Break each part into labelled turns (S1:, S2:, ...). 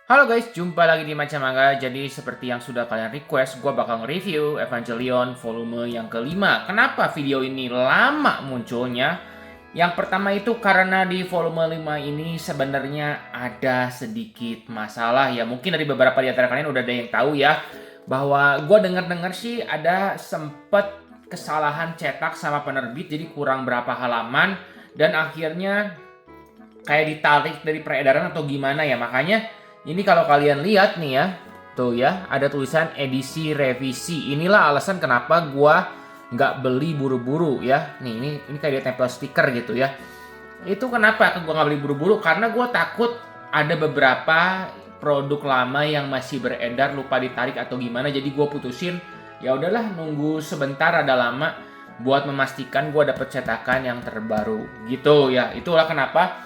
S1: Halo guys, jumpa lagi di Macam Mangga. Jadi seperti yang sudah kalian request, gue bakal nge-review Evangelion volume yang kelima. Kenapa video ini lama munculnya? Yang pertama itu karena di volume 5 ini sebenarnya ada sedikit masalah ya. Mungkin dari beberapa di antara kalian udah ada yang tahu ya. Bahwa gue dengar-dengar sih ada sempet kesalahan cetak sama penerbit. Jadi kurang berapa halaman. Dan akhirnya kayak ditarik dari peredaran atau gimana ya. Makanya ini kalau kalian lihat nih ya, tuh ya, ada tulisan edisi revisi. Inilah alasan kenapa gua nggak beli buru-buru ya. Nih, ini kayak dia tempel stiker gitu ya. Itu kenapa gua nggak beli buru-buru? Karena gua takut ada beberapa produk lama yang masih beredar lupa ditarik atau gimana. Jadi gua putusin, ya udahlah nunggu sebentar ada lama buat memastikan gua dapet cetakan yang terbaru gitu ya. Itulah kenapa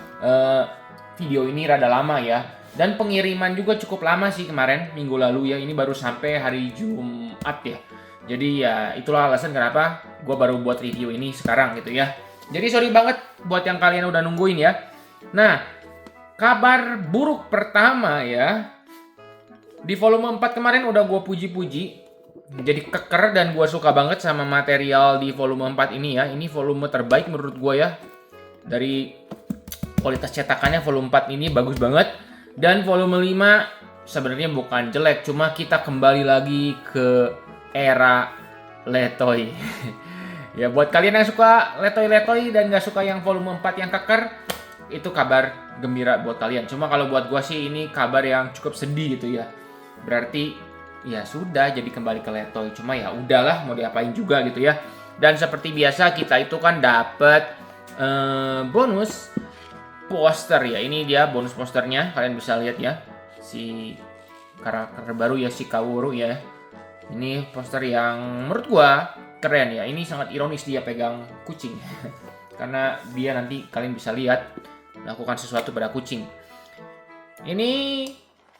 S1: video ini rada lama ya. Dan pengiriman juga cukup lama sih kemarin, minggu lalu ya. Ini baru sampai hari Jumat ya. Jadi ya itulah alasan kenapa gue baru buat review ini sekarang gitu ya. Jadi sorry banget buat yang kalian udah nungguin ya. Nah, kabar buruk pertama ya. Di volume 4 kemarin udah gue puji-puji. Jadi keker dan gue suka banget sama material di volume 4 ini ya. Ini volume terbaik menurut gue ya. Dari kualitas cetakannya volume 4 ini bagus banget. Dan volume 5 sebenarnya bukan jelek, cuma kita kembali lagi ke era letoy. Ya buat kalian yang suka letoy-letoy dan gak suka yang volume 4 yang keker, itu kabar gembira buat kalian. Cuma kalau buat gua sih ini kabar yang cukup sedih gitu ya. Berarti ya sudah jadi kembali ke letoy. Cuma ya udahlah mau diapain juga gitu ya. Dan seperti biasa kita itu kan dapet bonus poster ya. Ini dia bonus posternya, kalian bisa lihat ya, si karakter baru ya, si Kaworu ya. Ini poster yang menurut gua keren ya. Ini sangat ironis dia pegang kucing karena dia nanti kalian bisa lihat melakukan sesuatu pada kucing. Ini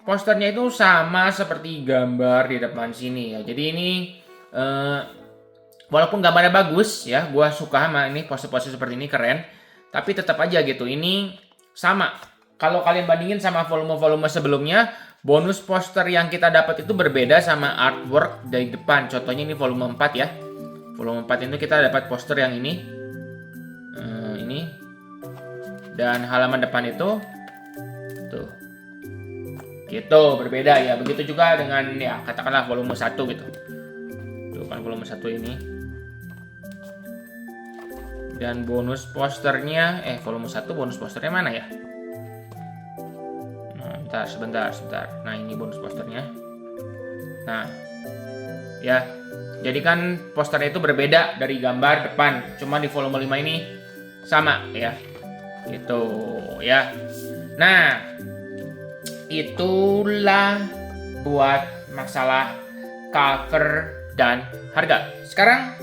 S1: posternya itu sama seperti gambar di depan sini ya. Jadi ini walaupun gambarnya bagus ya, gua suka sama ini poster-poster seperti ini, keren. Tapi tetap aja gitu, ini sama. Kalau kalian bandingin sama volume-volume sebelumnya, bonus poster yang kita dapat itu berbeda sama artwork dari depan. Contohnya ini volume 4 ya. Volume 4 itu kita dapat poster yang ini. Ini. Dan halaman depan itu tuh. Gitu, berbeda ya. Begitu juga dengan ya katakanlah volume 1 gitu. Tuh kan volume 1 ini. Dan bonus posternya, volume 1 bonus posternya mana ya? Nah, sebentar. Nah, ini bonus posternya. Nah, ya. Jadi kan posternya itu berbeda dari gambar depan. Cuma di volume 5 ini sama ya. Gitu ya. Nah, itulah buat masalah cover dan harga. Sekarang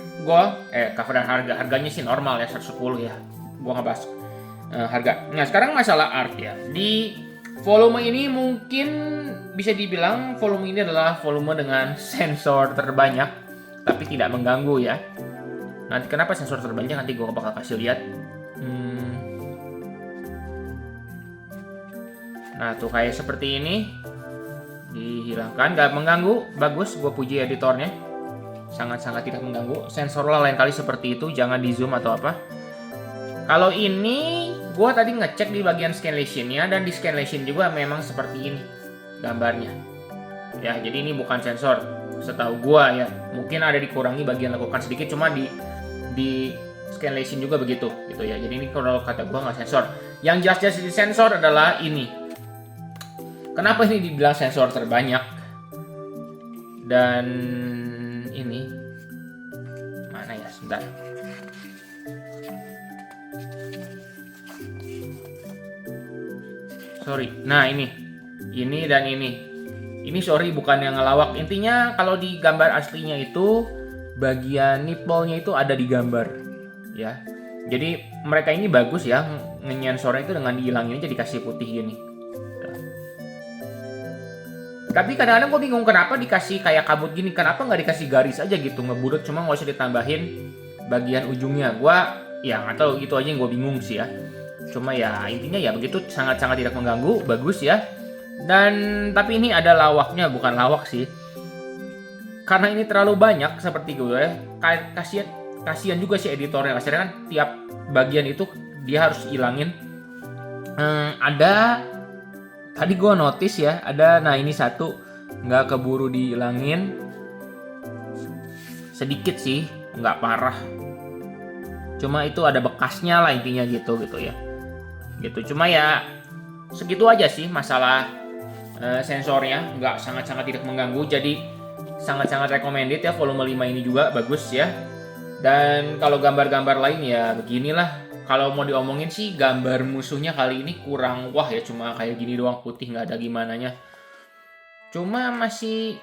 S1: cover dan harganya sih normal ya, 110 ya. Gua ngebahas harga. Nah, sekarang masalah art ya. Di volume ini mungkin bisa dibilang volume ini adalah volume dengan sensor terbanyak, tapi tidak mengganggu ya. Nanti kenapa sensor terbanyak nanti gua bakal kasih lihat. Nah, tuh kayak seperti ini. Dihilangkan, gak mengganggu, bagus, gue puji editornya. Sangat-sangat tidak mengganggu. Sensornya lain kali seperti itu, jangan di zoom atau apa. Kalau ini, gue tadi ngecek di bagian scanlationnya, dan di scanlation juga memang seperti ini gambarnya. Ya, jadi ini bukan sensor, setahu gue ya. Mungkin ada dikurangi bagian lakukan sedikit, cuma di scanlation juga begitu, gitu ya. Jadi ini kalau kata gue nggak sensor. Yang jelas-jelas di sensor adalah ini. Kenapa ini dibilang sensor terbanyak? Dan ini mana ya? Sebentar. Sorry. Nah, ini dan ini. Ini sorry bukan yang ngelawak. Intinya kalau di gambar aslinya itu bagian nipple-nya itu ada di gambar, ya. Jadi mereka ini bagus ya, nyensornya itu dengan dihilangin aja dikasih putih gini. Tapi kadang-kadang gue bingung kenapa dikasih kayak kabut gini. Kenapa nggak dikasih garis aja gitu, ngebulut, cuma nggak usah ditambahin bagian ujungnya. Gue ya nggak tahu, itu aja yang gue bingung sih ya. Cuma ya intinya ya begitu, sangat-sangat tidak mengganggu, bagus ya. Dan tapi ini ada lawaknya, bukan lawak sih. Karena ini terlalu banyak seperti gue, kasihan juga sih editornya. Akhirnya kan tiap bagian itu dia harus hilangin. Ada tadi gue notice ya, ada, nah ini satu nggak keburu dihilangin, sedikit sih, nggak parah. Cuma itu ada bekasnya lah intinya gitu ya. Gitu. Cuma ya segitu aja sih masalah sensornya, nggak sangat-sangat tidak mengganggu. Jadi sangat-sangat recommended ya, volume 5 ini juga bagus ya. Dan kalau gambar-gambar lain ya beginilah. Kalau mau diomongin sih gambar musuhnya kali ini kurang wah ya, cuma kayak gini doang putih, nggak ada gimananya. Cuma masih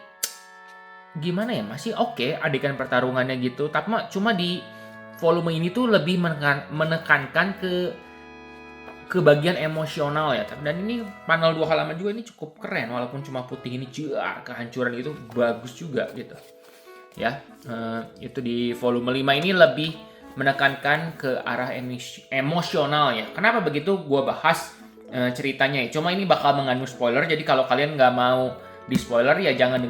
S1: gimana ya, masih oke adegan pertarungannya gitu. Tapi cuma di volume ini tuh lebih menekankan ke bagian emosional ya. Dan ini panel 2 halaman juga ini cukup keren, walaupun cuma putih ini kehancuran itu bagus juga gitu. Ya, itu di volume 5 ini lebih menekankan ke arah emosional ya. Kenapa begitu? Gua bahas ceritanya ya. Cuma ini bakal mengandung spoiler, jadi kalau kalian nggak mau di spoiler ya jangan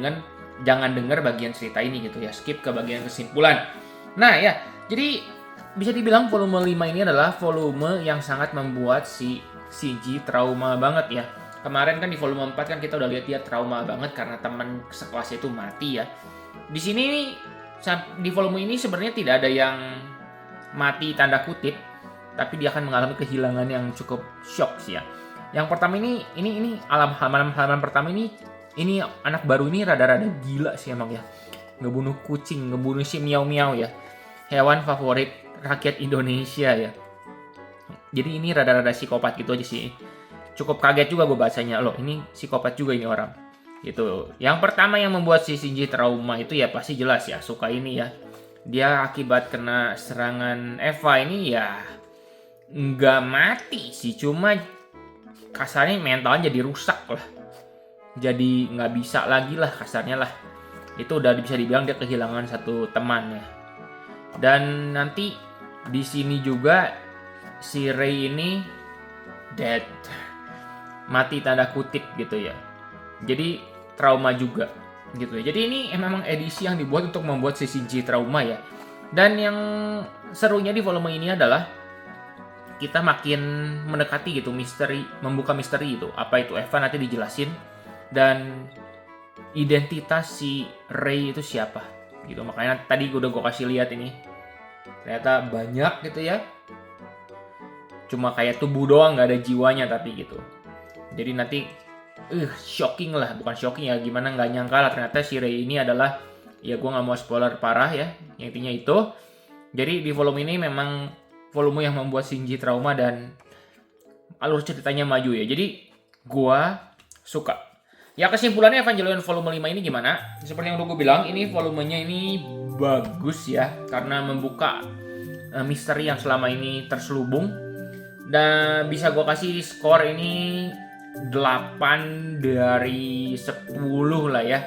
S1: denger bagian cerita ini gitu ya. Skip ke bagian kesimpulan. Nah ya, jadi bisa dibilang volume 5 ini adalah volume yang sangat membuat si Shinji trauma banget ya. Kemarin kan di volume 4 kan kita udah lihat dia trauma banget karena teman sekelasnya itu mati ya. Di sini di volume ini sebenarnya tidak ada yang mati tanda kutip, tapi dia akan mengalami kehilangan yang cukup shock sih ya. Yang pertama ini halaman pertama ini anak baru ini rada-rada gila sih emang ya. Ngebunuh kucing, ngebunuh si miau-miau ya. Hewan favorit rakyat Indonesia ya. Jadi ini rada-rada psikopat gitu aja sih. Cukup kaget juga gue bacanya, loh ini psikopat juga ini orang. Gitu. Yang pertama yang membuat si Shinji trauma itu ya pasti jelas ya, suka ini ya. Dia akibat kena serangan Eva ini ya nggak mati sih, cuma kasarnya mentalnya jadi rusak lah. Jadi nggak bisa lagi lah kasarnya lah. Itu udah bisa dibilang dia kehilangan satu temannya. Dan nanti di sini juga si Rei ini dead. Mati tanda kutip gitu ya. Jadi trauma juga gitu ya. Jadi ini memang edisi yang dibuat untuk membuat si Shinji trauma ya. Dan yang serunya di volume ini adalah kita makin mendekati gitu membuka misteri itu. Apa itu Eva nanti dijelasin, dan identitas si Rei itu siapa gitu. Makanya tadi gue kasih lihat ini. Ternyata banyak gitu ya. Cuma kayak tubuh doang, nggak ada jiwanya tapi gitu. Jadi nanti shocking lah, bukan shocking ya, gimana nggak nyangka lah ternyata si Rei ini adalah, ya gue nggak mau spoiler parah ya, intinya itu. Jadi di volume ini memang volume yang membuat Shinji trauma dan alur ceritanya maju ya, jadi gue suka. Ya kesimpulannya Evangelion volume 5 ini gimana? Seperti yang udah gue bilang, ini volumenya ini bagus ya, karena membuka misteri yang selama ini terselubung. Dan bisa gue kasih skor ini 8 dari 10 lah ya.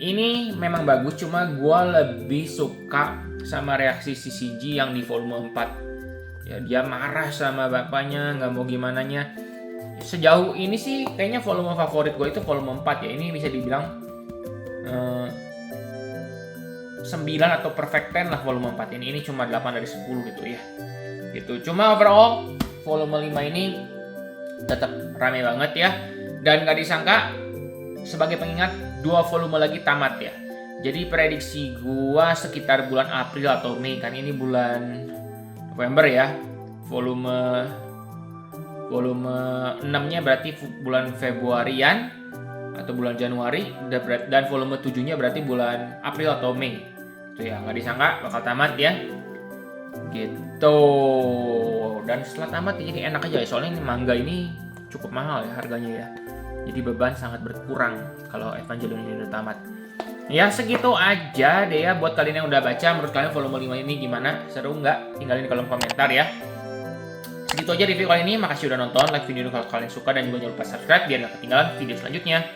S1: Ini memang bagus, cuma gue lebih suka sama reaksi si Shinji yang di volume 4. Ya dia marah sama bapaknya, nggak mau gimananya. Sejauh ini sih kayaknya volume favorit gue itu volume 4 ya. Ini bisa dibilang 9 atau perfect 10 lah volume 4 ini. Ini cuma 8 dari 10 gitu ya. Gitu. Cuma overall volume 5 ini tetap rame banget ya. Dan gak disangka sebagai pengingat 2 volume lagi tamat ya. Jadi prediksi gua sekitar bulan April atau Mei, kan ini bulan November ya. Volume 6-nya berarti bulan Februarian atau bulan Januari, dan volume 7-nya berarti bulan April atau Mei. Itu ya, nggak disangka bakal tamat ya. Gitu. Dan setelah tamat ya, jadi enak aja ya, soalnya ini manga ini cukup mahal ya harganya ya. Jadi beban sangat berkurang kalau Evangelion ini udah tamat. Ya segitu aja deh ya buat kalian yang udah baca. Menurut kalian volume 5 ini gimana? Seru nggak? Tinggalin di kolom komentar ya. Segitu aja review kali ini. Makasih udah nonton. Like video kalau kalian suka, dan juga jangan lupa subscribe biar nggak ketinggalan video selanjutnya.